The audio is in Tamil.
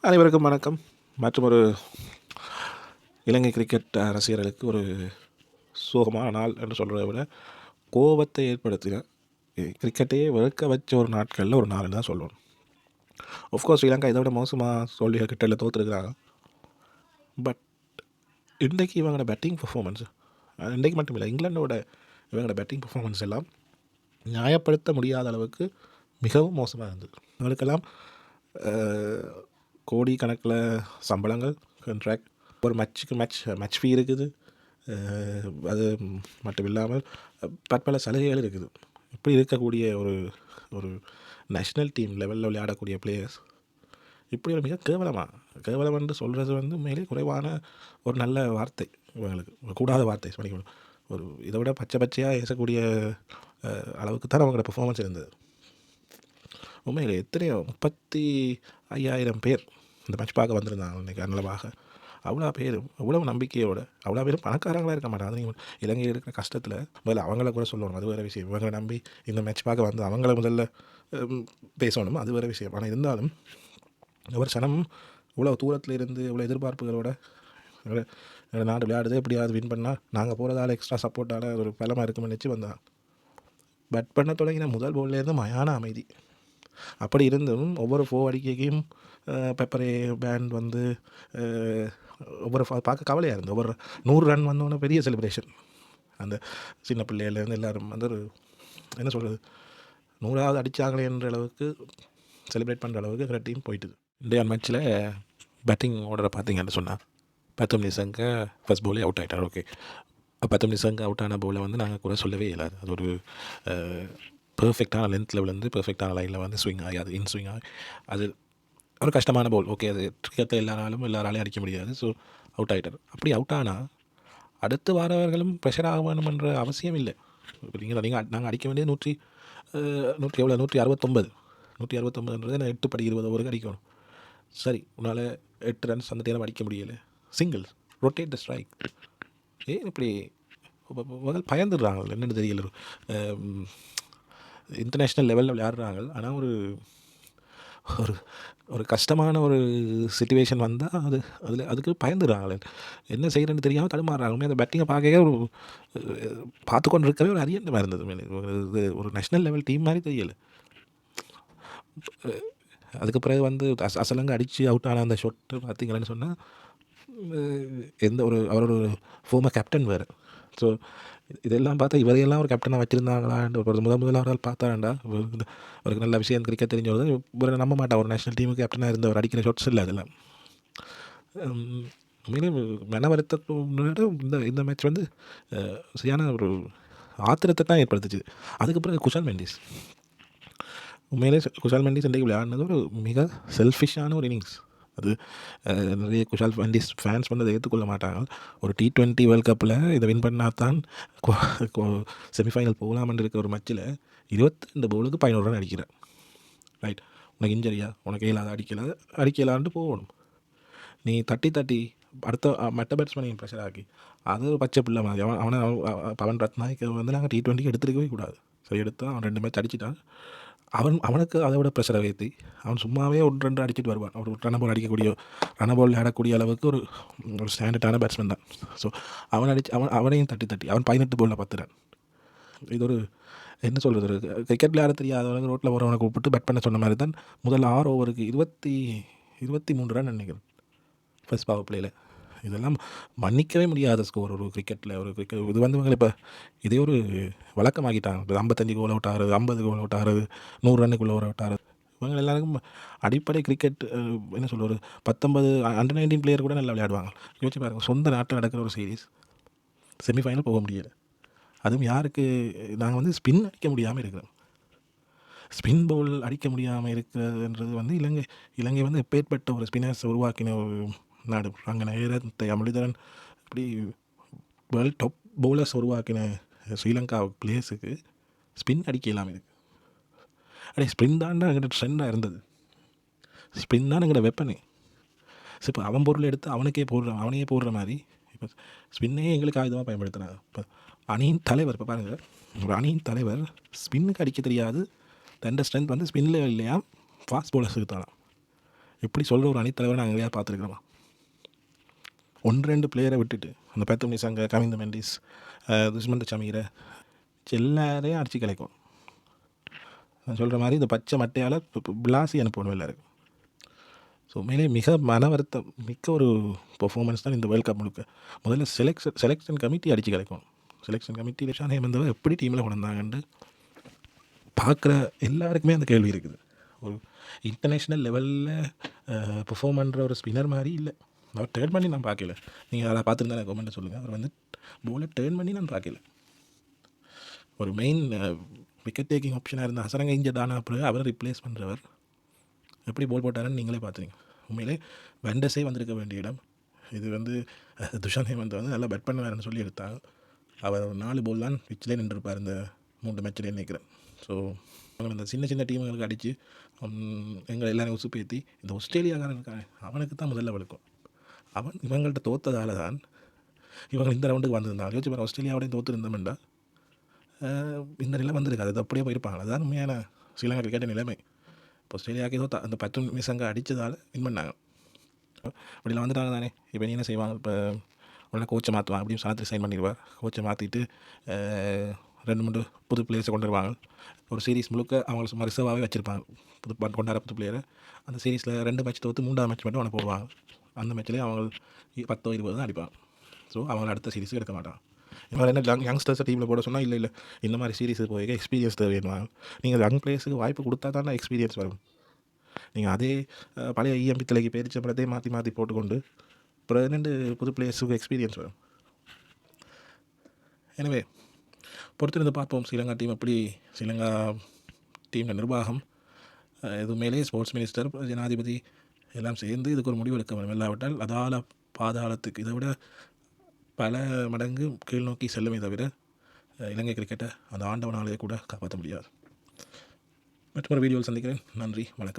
அனைவருக்கும் வணக்கம். மற்றும் ஒரு இலங்கை கிரிக்கெட் ரசிகர்களுக்கு ஒரு சோகமான நாள் என்று சொல்கிறத விட கோபத்தை ஏற்படுத்தின கிரிக்கெட்டையே வெறுக்க வச்ச ஒரு நாட்களில் ஒரு நாள்னு தான் சொல்லணும். ஆஃப்கோர்ஸ் ஸ்ரீலங்கா இதை விட மோசமாக தோல்விகள் கிட்டத்தில் தோற்றுருக்குறாங்க. பட் இன்றைக்கு இவங்களோட பேட்டிங் பர்ஃபார்மன்ஸ், இன்றைக்கு மட்டும் இல்லை, இங்கிலாண்டோட இவங்களோட பேட்டிங் பர்ஃபார்மன்ஸ் எல்லாம் நியாயப்படுத்த முடியாத அளவுக்கு மிகவும் மோசமாக இருந்தது. அவங்களுக்கெல்லாம் கோடி கணக்கில் சம்பளங்கள், கான்ட்ராக்ட், ஒரு மேட்சுக்கு மேட்ச் ஃபீ இருக்குது. அது மட்டும் இல்லாமல் பற்பல சலுகைகள் இருக்குது. இப்படி இருக்கக்கூடிய ஒரு ஒரு நேஷ்னல் டீம் லெவலில் விளையாடக்கூடிய பிளேயர்ஸ் இப்படி ஒரு மிக கேவலம் என்று சொல்கிறது வந்து உண்மையிலே குறைவான ஒரு நல்ல வார்த்தை, இவங்களுக்கு கூடாத வார்த்தை. ஒரு இதை விட பச்சையாக ஏசக்கூடிய அளவுக்கு தான் அவங்களோட பெர்ஃபார்மன்ஸ் இருந்தது. உண்மையில் எத்தனையோ 35,000 பேர் இந்த மேட்ச் பார்க்க வந்திருந்தாங்க இன்றைக்கி அன்னளவாக. அவ்வளோ பேரும் அவ்வளோ நம்பிக்கையோடு, அவ்வளோ பேரும் பணக்காரங்களாக இருக்க மாட்டாங்க. அது நீங்கள் இலங்கையில் இருக்கிற கஷ்டத்தில் முதல்ல அவங்கள கூட சொல்லணும், அது வேறு விஷயம். இவங்களை நம்பி இந்த மேட்ச் பார்க்க வந்து அவங்கள முதல்ல பேசணும், அது வேறு விஷயம். ஆனால் இருந்தாலும் ஒரு சனம் இவ்வளோ தூரத்தில் இருந்து இவ்வளோ எதிர்பார்ப்புகளோட எங்களோட நாடு விளையாடுது, எப்படியாவது வின் பண்ணால் நாங்கள் போகிறதால எக்ஸ்ட்ரா சப்போர்ட்டால் ஒரு பலமாக இருக்குமென்னு நினச்சி வந்தான். பேட் பண்ண தொடங்கின முதல் போல்லேருந்து மயான அமைதி. அப்படி இருந்தும் ஒவ்வொரு 4 அடிக்கையும் பெப்பரே பேண்ட் வந்து ஒவ்வொரு பார்க்க கவலையாக இருந்தது. ஒவ்வொரு 100 ரன் வந்தோடனே பெரிய செலிப்ரேஷன். அந்த சின்ன பிள்ளையிலேருந்து எல்லோரும் வந்து ஒரு என்ன சொல்கிறது, 100வது அடித்தாங்களே என்ற அளவுக்கு செலிப்ரேட் பண்ணுற அளவுக்கு எங்கள் டீம் போயிட்டுது. இந்தியா மேட்ச்சில் பேட்டிங் ஆர்டரை பார்த்தீங்கன்னு சொன்னால் பத்தும் நிசங்க ஃபஸ்ட் போலே அவுட் ஆகிட்டார். ஓகே, பத்தும் நிசங்க அவுட் ஆன போல வந்து நாங்கள் கூட சொல்லவே இல்லாது. அது ஒரு பெர்ஃபெக்டான லென்த் லெவலேருந்து பெர்ஃபெக்டான லைனில் வந்து ஸ்விங் ஆகி அது இன் ஸ்விங் ஆகி அது ஒரு கஷ்டமான போல். ஓகே, அது கிரிக்கெட்டில் எல்லாராலையும் அடிக்க முடியாது. ஸோ அவுட் ஆகிட்டார். அப்படி அவுட் ஆனால் அடுத்து வரவர்களும் ப்ரெஷர் ஆக வேணுமென்ற அவசியம் இல்லை. இப்போ நாங்கள் அடிக்க வேண்டியது 169 நான் 8 படி 20 ஓவருக்கு அடிக்கணும். சரி, உன்னால் 8 ரன்ஸ் அந்த நேரம் அடிக்க முடியலை, சிங்கிள் ரொட்டேட் த ஸ்ட்ரைக். ஏன் இப்படி பயந்துடுறாங்க என்னென்னு தெரியல. இன்டர்நேஷ்னல் லெவலில் விளையாடுறாங்க, ஆனால் ஒரு ஒரு ஒரு கஷ்டமான ஒரு சிச்சுவேஷன் வந்தால் அதுக்கு பயந்துடுறாங்களே, என்ன செய்கிறேன்னு தெரியாமல் தடுமாறுறாங்க. அந்த பேட்டிங்கை பார்க்க ஒரு பார்த்து கொண்டு இருக்கவே ஒரு அரியண்டமாக இருந்தது. ஒரு நேஷ்னல் லெவல் டீம் மாதிரி தெரியலை. அதுக்கு பிறகு வந்து அசலங்க அடித்து அவுட் ஆன அந்த ஷொட்டு பார்த்திங்களேன்னு சொன்னால் அவரோட ஃபோர்மர் கேப்டன் வேறு. ஸோ இதெல்லாம் பார்த்தா இவரையெல்லாம் ஒரு கேப்டனாக வச்சுருந்தாங்களான்னு ஒரு முதல்ல அவரால் பார்த்தாண்டா அவருக்கு நல்ல விஷயம் கிரிக்கெட் தெரிஞ்சவர் தான். இவரை நம்ப மாட்டா, ஒரு நேஷ்னல் டீமுக்கு கேப்டனாக இருந்தவர் அடிக்கிற ஷாட்ஸ் இல்லை அதெல்லாம். உண்மையிலே மன வருத்தத்தோட இந்த மேட்ச் வந்து சரியான ஒரு ஆத்திரத்தை தான் ஏற்படுத்துச்சு. அதுக்கு பிறகு குஷால் மெண்டிஸ் இன்றைக்கு விளையாடினது ஒரு மிக செல்ஃபிஷான ஒரு இன்னிங்ஸ். அது நிறைய குஷால் மெண்டிஸ் ஃபேன்ஸ் வந்து அதை ஏற்றுக்கொள்ள மாட்டாங்க. ஒரு T20 வேர்ல்ட் கப்பில் இதை வின் பண்ணால் தான் செமிஃபைனல் போகலாம்னு இருக்கிற ஒரு மேட்ச்சில் 22 பவுலுக்கு 11 ரன் அடிக்கிறேன். ரைட், உனக்கு இன்ஜரியா, உனக்கு இயலாத அடிக்கலான்ட்டு போகணும். நீ தட்டி அடுத்த மற்ற பேட்ஸ்மேனையும் ப்ரெஷர் ஆக்கி அது பச்சை பிள்ளை மாதிரி அவனை பவன் ரத்னாய்க்கு வந்து நாங்கள் T20 எடுத்துருக்கவே கூடாது. சரி, எடுத்தால் அவன் 2 மேட்ச் அடிச்சிட்டான். அவனுக்கு அதை விட ப்ரெஷரை ஏற்றி அவன் சும்மாவே 1-2 அடிச்சிட்டு வருவான். ஒரு ரன் பால் ஆடக்கூடிய அளவுக்கு ஒரு ஸ்டாண்டர்டான பேட்ஸ்மேன் தான். ஸோ அவனையும் தட்டி அவன் 18 பாலில் 10 ரன். இது ஒரு என்ன சொல்கிறது, ஒரு கிரிக்கெட் விளையாட தெரியாதவனுக்கு ரோட்டில் போகிறவனை கூப்பிட்டு பேட் பண்ண சொன்ன மாதிரி தான். முதல் 6 ஓவருக்கு 23 ரன் நினைக்கிறேன் ஃபர்ஸ்ட் பவர் பிளேயில். இதெல்லாம் மன்னிக்கவே முடியாத ஸ்கோர் ஒரு கிரிக்கெட்டில். இது வந்து இவங்க இப்போ இதே ஒரு வழக்கமாக்கிட்டாங்க. இப்போ 55 கோல் அவுட் ஆகிறது, 50 கோல் அவுட் ஆகிறது, 100 ரன்னுக்குள்ளே அவுட் ஆகிறது. இவங்க எல்லாருக்கும் அடிப்படை கிரிக்கெட் என்ன சொல்ல, ஒரு 19 அண்டர்-19 பிளேயர் கூட நல்லா விளையாடுவாங்க. யோசிச்சு பாருங்கள், சொந்த நாட்டில் நடக்கிற ஒரு சீரீஸ் செமிஃபைனல் போக முடியலை. அதுவும் யாருக்கு, நாங்கள் வந்து ஸ்பின் அடிக்க முடியாமல் இருக்கிறோம். ஸ்பின் பவுல் அடிக்க முடியாமல் இருக்கிறதுன்றது வந்து இலங்கை வந்து எப்பேற்பட்ட ஒரு ஸ்பின்னர்ஸ் உருவாக்கின ஒரு நாடு. அங்கே நேரத்தை அமிர்தரன் இப்படி வேர்ல்ட் டாப் பவுலர்ஸ் உருவாக்கின ஸ்ரீலங்கா பிளேயர்ஸுக்கு ஸ்பின் அடிக்க இல்லாமல் இருக்குது. ஸ்பின் தான் எங்கிட்ட ட்ரெண்டாக இருந்தது. ஸ்பின் தான் எங்கிட்ட வெப்பனு. ஸோ இப்போ அவன் பொருள் எடுத்து அவனையே போடுற மாதிரி இப்போ ஸ்பின்னையே எங்களுக்கு ஆயுதமாக பயன்படுத்தினாங்க. இப்போ அணியின் தலைவர், இப்போ பாருங்கள், ஒரு அணியின் தலைவர் ஸ்பின்னுக்கு அடிக்க தெரியாது, தண்ட ஸ்ட்ரென்த் வந்து ஸ்பின்னில் இல்லையா, ஃபாஸ்ட் பவுலர்ஸுக்கு தானா. இப்படி சொல்கிற ஒரு அணித்தலைவரை நாங்கள் எங்கேயா பார்த்துருக்கிறோமா? 1-2 பிளேயரை விட்டுட்டு அந்த பேத்தம் நிசாங்க, கவிந்த மெண்டிஸ், துஷ்மந்த சமீரை எல்லாரையும் அடித்து கலைக்கும். நான் சொல்கிற மாதிரி இந்த பச்சை மட்டையால் பிளாசி அனுப்பணும் எல்லாருக்கும். ஸோ உண்மையிலே மிக மன வருத்தம் மிக்க ஒரு பெர்ஃபார்மன்ஸ் தான் இந்த வேர்ல்ட் கப் முழுக்க. முதல்ல செலெக்ஷன் கமிட்டி அடித்து கலைக்கும். செலெக்ஷன் கமிட்டி ஷான் ஹேமந்தவை எப்படி டீமில் கொண்டாங்கன்னு பார்க்குற எல்லாருக்குமே அந்த கேள்வி இருக்குது. ஒரு இன்டர்நேஷ்னல் லெவலில் பெர்ஃபார்ம் பண்ணுற ஒரு ஸ்பின்னர் மாதிரி இல்லை. அவர் டேர்ன் பண்ணி நான் பார்க்கல. நீங்கள் அதை பார்த்துருந்தா கவர்மெண்ட்டை சொல்லுங்கள். அவர் வந்து போலை டேர்ன் பண்ணி நான் பார்க்கல. ஒரு மெயின் விக்கெட் டேக்கிங் ஆப்ஷனாக இருந்த ஹசரங்க இன்ஜர்ட் ஆன பிறகு அவரை ரிப்ளேஸ் பண்ணுறவர் எப்படி போல் போட்டாருன்னு நீங்களே பார்த்துருங்க. உண்மையிலே வெண்டஸே வந்திருக்க வேண்டிய இடம் இது. வந்து துஷான் ஹேமந்த் வந்து நல்லா பெட் பண்ணுவாருன்னு சொல்லி எடுத்தாங்க. அவர் 4 போல் தான் பிச்சிலே நின்றுருப்பார் இந்த 3 மேட்ச்லேயே நினைக்கிறேன். ஸோ அவங்க இந்த சின்ன சின்ன டீமுங்களுக்கு அடித்து எங்களை எல்லாரும் உசுப்பேற்றி இந்த ஆஸ்திரேலியாக்காரன் இருக்காங்க அவனுக்கு தான் முதல்ல வழுக்கும். அவன் இவங்கள்ட்ட தோற்றதால தான் இவங்க இந்த ரவுண்டுக்கு வந்திருந்தாங்க. யோசிச்சு பாரு, ஆஸ்திரேலியாவோடய தோற்றுருந்தோம்டா இந்த நிலை வந்திருக்காது. அது அப்படியே போயிருப்பாங்க. அதுதான் உண்மையான ஸ்ரீலங்கா கிரிக்கெட் நிலைமை. இப்போ ஆஸ்திரேலியாவுக்கு ஏதோ அந்த 10 நிமிஷங்க அடித்ததால் வின் பண்ணாங்க. அப்படிலாம் வந்துட்டாங்க தானே. இப்போ நீ என்ன செய்வாங்க? இப்போ உடனே கோச்சை மாற்றுவாங்க. அப்படியும் சாத்திரி சைன் பண்ணிடுவார். கோச்சை மாற்றிட்டு 2-3 புது பிளேயர்ஸை கொண்டு வருவாங்க. ஒரு சீரீஸ் முழுக்க அவங்களை சும்மா ரிசர்வாகவே வச்சுருப்பாங்க. புது பிளேயரை. அந்த சீரீஸில் 2 மேட்ச் தோற்று 3ஆவது மேட்ச் மட்டும் அவனை போடுவாங்க. அந்த மேட்ச்லேயே அவங்க 10-20 தான் அடிப்பாங்க. ஸோ அவங்கள அடுத்த சீரீஸுக்கு எடுக்க மாட்டாங்க. இவங்க என்ன யங்ஸ்டர்ஸை டீமில் போட சொன்னால் இல்லை இந்த மாதிரி சீரீஸுக்கு போய் எக்ஸ்பீரியன்ஸ் தேவைன்னுவாங்க. நீங்கள் யங் பிளேயர்ஸுக்கு வாய்ப்பு கொடுத்தா தானே எக்ஸ்பீரியன்ஸ் வரும். நீங்கள் அதே பழைய இஎம்பி தலைக்கு பேரிச்ச படத்தையே மாற்றி போட்டுக்கொண்டு அப்புறம் 2 புது பிளேயர்ஸுக்கு எக்ஸ்பீரியன்ஸ் வரும். எனவே பொறுத்திருந்து பார்ப்போம். ஸ்ரீலங்கா டீம் எப்படி, ஸ்ரீலங்கா டீமில் நிர்வாகம் எதுவுமேலே ஸ்போர்ட்ஸ் மினிஸ்டர், ஜனாதிபதி எல்லாம் சேர்ந்து இதுக்கு ஒரு முடிவு எடுக்க வேண்டும். இல்லாவிட்டால் அதால பாதாளத்துக்கு இதை விட பல மடங்கு கீழ் நோக்கி செல்லுமே தவிர இலங்கை கிரிக்கெட்டை அந்த ஆண்டவனாலேயே கூட காப்பாற்ற முடியாது. மற்றொரு வீடியோவில் சந்திக்கிறேன். நன்றி, வணக்கம்.